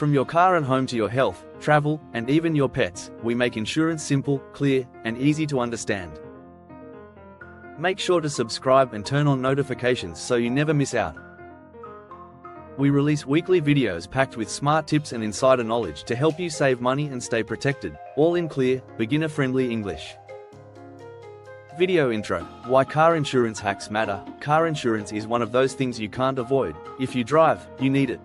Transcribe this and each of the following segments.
From your car and home to your health, travel, and even your pets, we make insurance simple, clear, and easy to understand. Make sure to subscribe and turn on notifications so you never miss out. We release weekly videos packed with smart tips and insider knowledge to help you save money and stay protected, all in clear, beginner-friendly English. Video intro: Why car insurance hacks matter. Car insurance is one of those things you can't avoid. If you drive, you need it.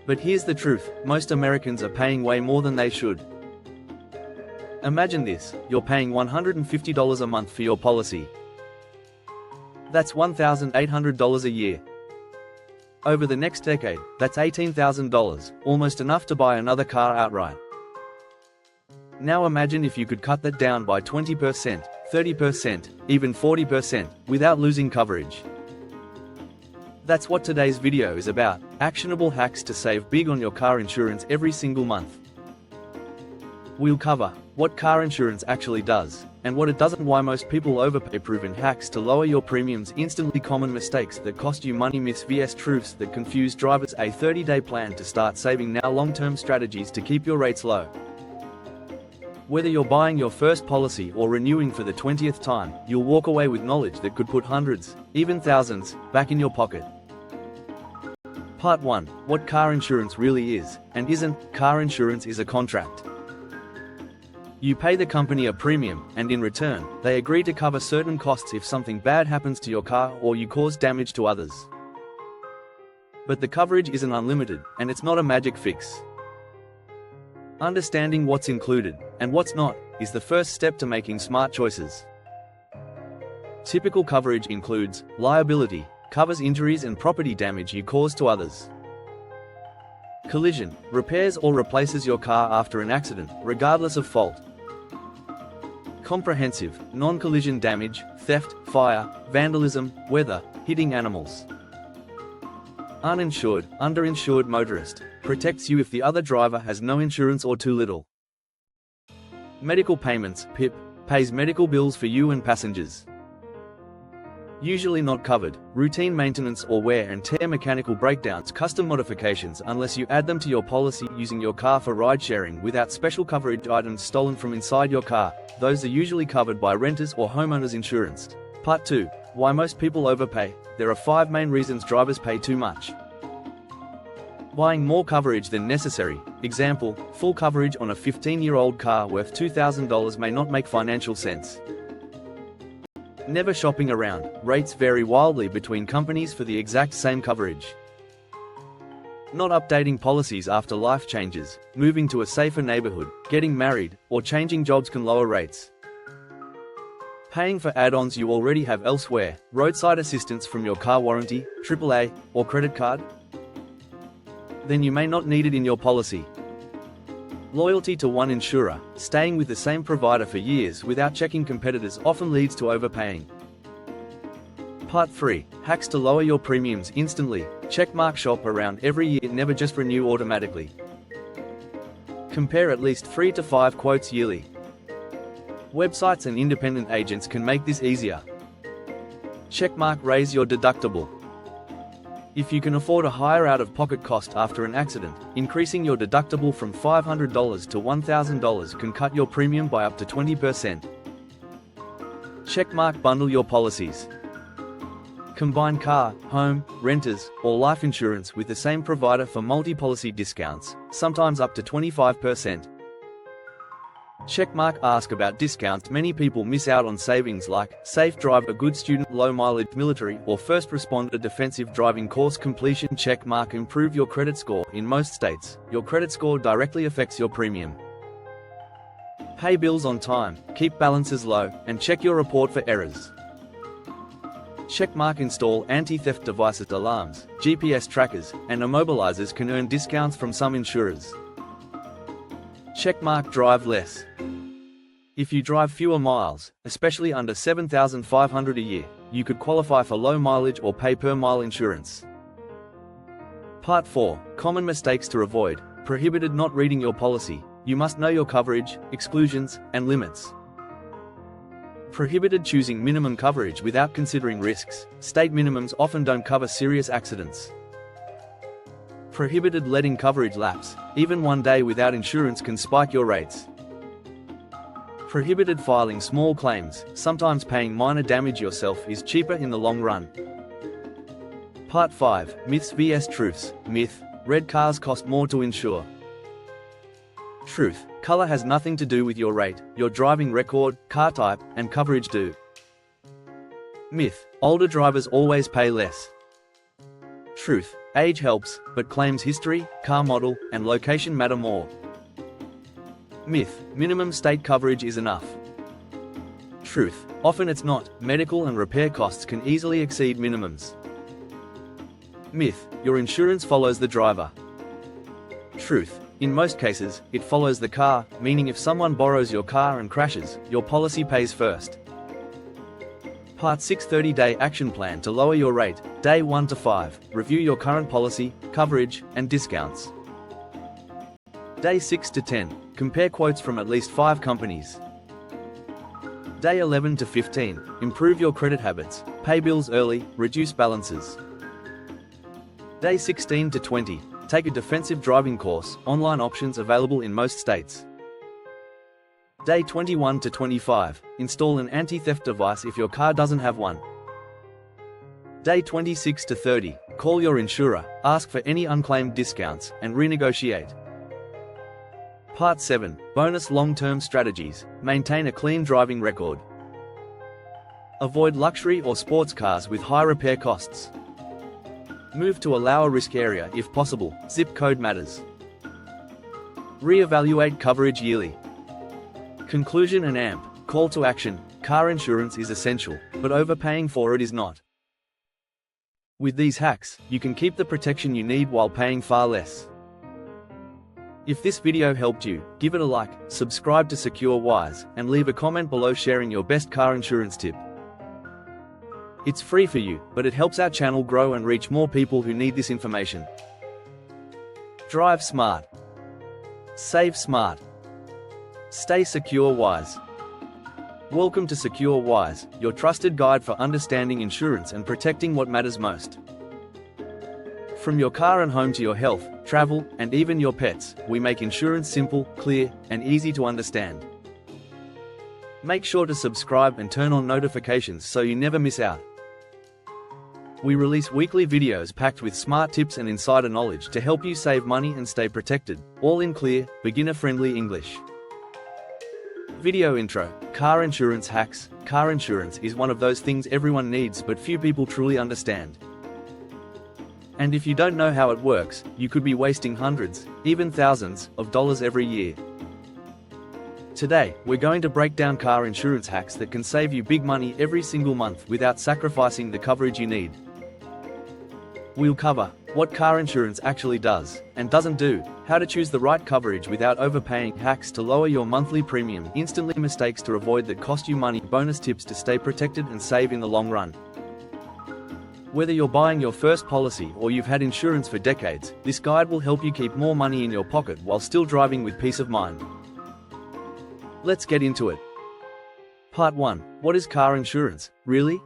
But here's the truth, most Americans are paying way more than they should. Imagine this, you're paying $150 a month for your policy. That's $1,800 a year. Over the next decade, that's $18,000, almost enough to buy another car outright. Now imagine if you could cut that down by 20%, 30%, even 40%, without losing coverage. That's what today's video is about, actionable hacks to save big on your car insurance every single month. We'll cover what car insurance actually does, and what it doesn't, why most people overpay, proven hacks to lower your premiums instantly, common mistakes that cost you money, myths vs truths that confuse drivers, a 30-day plan to start saving now, long-term strategies to keep your rates low. Whether you're buying your first policy or renewing for the 20th time, you'll walk away with knowledge that could put hundreds, even thousands, back in your pocket. Part 1. What car insurance really is, and isn't. Car insurance is a contract. You pay the company a premium, and in return, they agree to cover certain costs if something bad happens to your car or you cause damage to others. But the coverage isn't unlimited, and it's not a magic fix. Understanding what's included, and what's not, is the first step to making smart choices. Typical coverage includes liability, covers injuries and property damage you cause to others. Collision, repairs or replaces your car after an accident, regardless of fault. Comprehensive, non-collision damage, theft, fire, vandalism, weather, hitting animals. Uninsured, underinsured motorist, protects you if the other driver has no insurance or too little. Medical payments, PIP, pays medical bills for you and passengers. Usually not covered, routine maintenance or wear and tear, mechanical breakdowns, custom modifications unless you add them to your policy, using your car for ride sharing without special coverage, items stolen from inside your car, those are usually covered by renters or homeowners insurance. Part 2. Why most people overpay. There are 5 main reasons drivers pay too much. Buying more coverage than necessary. Example, full coverage on a 15-year-old car worth $2,000 may not make financial sense. Never shopping around. Rates vary wildly between companies for the exact same coverage. Not updating policies after life changes, moving to a safer neighborhood, getting married, or changing jobs can lower rates. Paying for add-ons you already have elsewhere, roadside assistance from your car warranty, AAA, or credit card? Then you may not need it in your policy. Loyalty to one insurer, staying with the same provider for years without checking competitors often leads to overpaying. Part 3. Hacks to lower your premiums instantly. Checkmark, shop around every year, never just renew automatically. Compare at least 3 to 5 quotes yearly. Websites and independent agents can make this easier. Checkmark, raise your deductible. If you can afford a higher out-of-pocket cost after an accident, increasing your deductible from $500 to $1,000 can cut your premium by up to 20%. Checkmark, bundle your policies. Combine car, home, renters, or life insurance with the same provider for multi-policy discounts, sometimes up to 25%. Checkmark, ask about discounts. Many people miss out on savings like safe drive, a good student, low mileage, military, or first responder defensive driving course completion. Checkmark, improve your credit score. In most states, your credit score directly affects your premium. Pay bills on time, keep balances low, and check your report for errors. Checkmark, install anti-theft devices, alarms, GPS trackers, and immobilizers can earn discounts from some insurers. Checkmark, drive less. If you drive fewer miles, especially under 7,500 a year, you could qualify for low mileage or pay per mile insurance. Part 4. Common mistakes to avoid. Prohibited, not reading your policy. You must know your coverage, exclusions, and limits. Prohibited, choosing minimum coverage without considering risks. State minimums often don't cover serious accidents. Prohibited letting coverage lapse. Even one day without insurance can spike your rates. Prohibited filing small claims. Sometimes paying minor damage yourself is cheaper in the long run. Part 5. Myths vs Truths. Myth: red cars cost more to insure. Truth: color has nothing to do with your rate. Your driving record, car type, and coverage do. Myth: older drivers always pay less. Truth: age helps, but claims history, car model, and location matter more. Myth: minimum state coverage is enough. Truth: often it's not. Medical and repair costs can easily exceed minimums. Myth: your insurance follows the driver. Truth: in most cases, it follows the car, meaning if someone borrows your car and crashes, your policy pays first. Part 6: 30-day action plan to lower your rate. Day 1 to 5. Review your current policy, coverage, and discounts. Day 6 to 10. Compare quotes from at least 5 companies. Day 11 to 15. Improve your credit habits. Pay bills early, reduce balances. Day 16 to 20. Take a defensive driving course. Online options available in most states. Day 21 to 25. Install an anti-theft device if your car doesn't have one. Day 26 to 30. Call your insurer, ask for any unclaimed discounts, and renegotiate. Part 7. Bonus long-term strategies. Maintain a clean driving record. Avoid luxury or sports cars with high repair costs. Move to a lower risk area if possible. Zip code matters. Re-evaluate coverage yearly. Conclusion and AMP. Call to action. Car insurance is essential, but overpaying for it is not. With these hacks, you can keep the protection you need while paying far less. If this video helped you, give it a like, subscribe to Secure Wise, and leave a comment below sharing your best car insurance tip. It's free for you, but it helps our channel grow and reach more people who need this information. Drive smart. Save smart. Stay Secure Wise. Welcome to Secure Wise, your trusted guide for understanding insurance and protecting what matters most. From your car and home to your health, travel, and even your pets, we make insurance simple, clear, and easy to understand. Make sure to subscribe and turn on notifications so you never miss out. We release weekly videos packed with smart tips and insider knowledge to help you save money and stay protected, all in clear, beginner-friendly English. Video intro. Car insurance hacks. Car insurance is one of those things everyone needs but few people truly understand. And if you don't know how it works, you could be wasting hundreds, even thousands, of dollars every year. Today, we're going to break down car insurance hacks that can save you big money every single month without sacrificing the coverage you need. We'll cover what car insurance actually does and doesn't do, how to choose the right coverage without overpaying, hacks to lower your monthly premium, instantly mistakes to avoid that cost you money, bonus tips to stay protected and save in the long run. Whether you're buying your first policy or you've had insurance for decades, this guide will help you keep more money in your pocket while still driving with peace of mind. Let's get into it. Part 1. What is car insurance, really?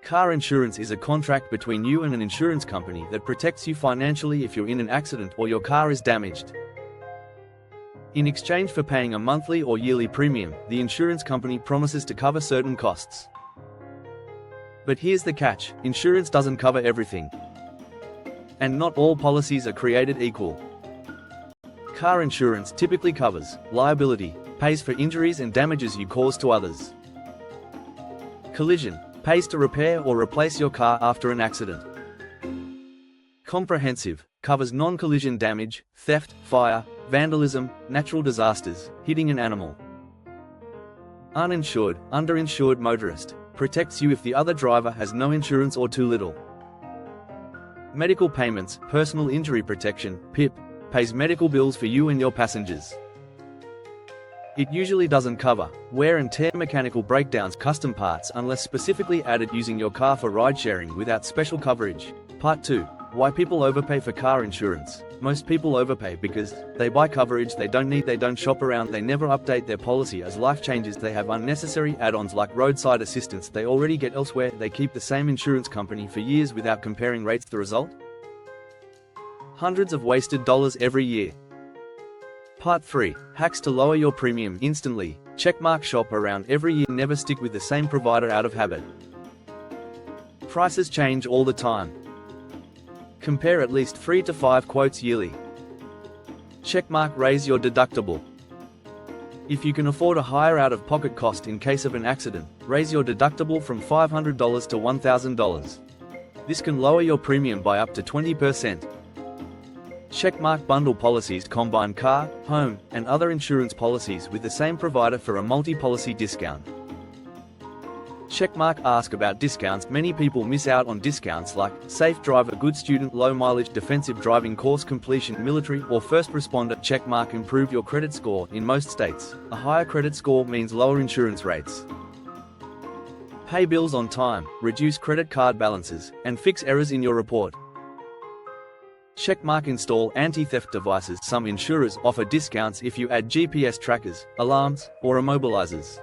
Car insurance is a contract between you and an insurance company that protects you financially if you're in an accident or your car is damaged. In exchange for paying a monthly or yearly premium, the insurance company promises to cover certain costs. But here's the catch: insurance doesn't cover everything. And not all policies are created equal. Car insurance typically covers liability, pays for injuries and damages you cause to others. Collision, pays to repair or replace your car after an accident. Comprehensive, covers non-collision damage, theft, fire, vandalism, natural disasters, hitting an animal. Uninsured, underinsured motorist, protects you if the other driver has no insurance or too little. Medical payments, personal injury protection, PIP, pays medical bills for you and your passengers. It usually doesn't cover wear and tear, mechanical breakdowns, custom parts unless specifically added, using your car for ride-sharing without special coverage. Part 2. Why people overpay for car insurance. Most people overpay because they buy coverage they don't need, they don't shop around, they never update their policy as life changes, they have unnecessary add-ons like roadside assistance they already get elsewhere, they keep the same insurance company for years without comparing rates. The result? Hundreds of wasted dollars every year. Part 3. Hacks to lower your premium instantly. Checkmark shop around every year. Never stick with the same provider out of habit. Prices change all the time. Compare at least 3 to 5 quotes yearly. Checkmark raise your deductible. If you can afford a higher out-of-pocket cost in case of an accident, raise your deductible from $500 to $1,000. This can lower your premium by up to 20%. Checkmark bundle policies combine car, home, and other insurance policies with the same provider for a multi-policy discount. Checkmark ask about discounts. Many people miss out on discounts like safe driver, good student, low mileage, defensive driving course completion, military, or first responder. Checkmark improve your credit score in most states. A higher credit score means lower insurance rates. Pay bills on time, reduce credit card balances, and fix errors in your report. Checkmark install anti-theft devices. Some insurers offer discounts if you add GPS trackers, alarms, or immobilizers.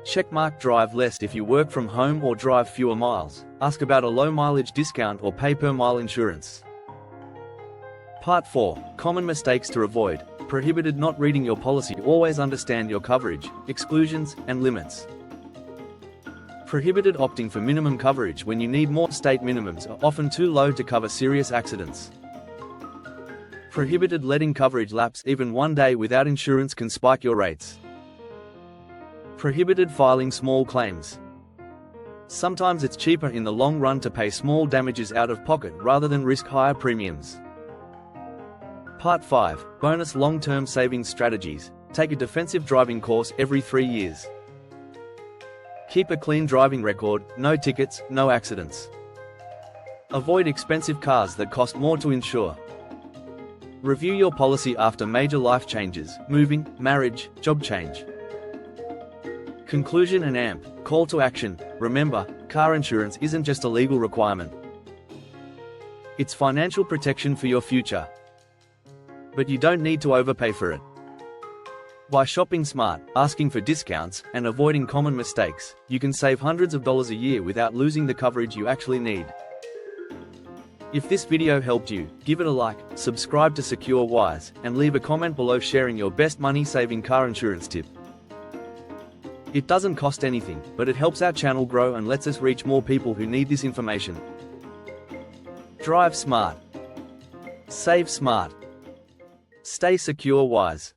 Checkmark drive less if you work from home or drive fewer miles. Ask about a low mileage discount or pay per mile insurance. Part 4. Common mistakes to avoid. Prohibited not reading your policy. Always understand your coverage, exclusions, and limits. Prohibited opting for minimum coverage when you need more. State minimums are often too low to cover serious accidents. Prohibited letting coverage lapse. Even one day without insurance can spike your rates. Prohibited filing small claims. Sometimes it's cheaper in the long run to pay small damages out of pocket rather than risk higher premiums. Part 5. Bonus long-term savings strategies. Take a defensive driving course every 3 years. Keep a clean driving record, no tickets, no accidents. Avoid expensive cars that cost more to insure. Review your policy after major life changes, moving, marriage, job change. Conclusion and AMP, call to action. Remember, car insurance isn't just a legal requirement. It's financial protection for your future. But you don't need to overpay for it. By shopping smart, asking for discounts, and avoiding common mistakes, you can save hundreds of dollars a year without losing the coverage you actually need. If this video helped you, give it a like, subscribe to Secure Wise, and leave a comment below sharing your best money-saving car insurance tip. It doesn't cost anything, but it helps our channel grow and lets us reach more people who need this information. Drive smart. Save smart. Stay Secure Wise.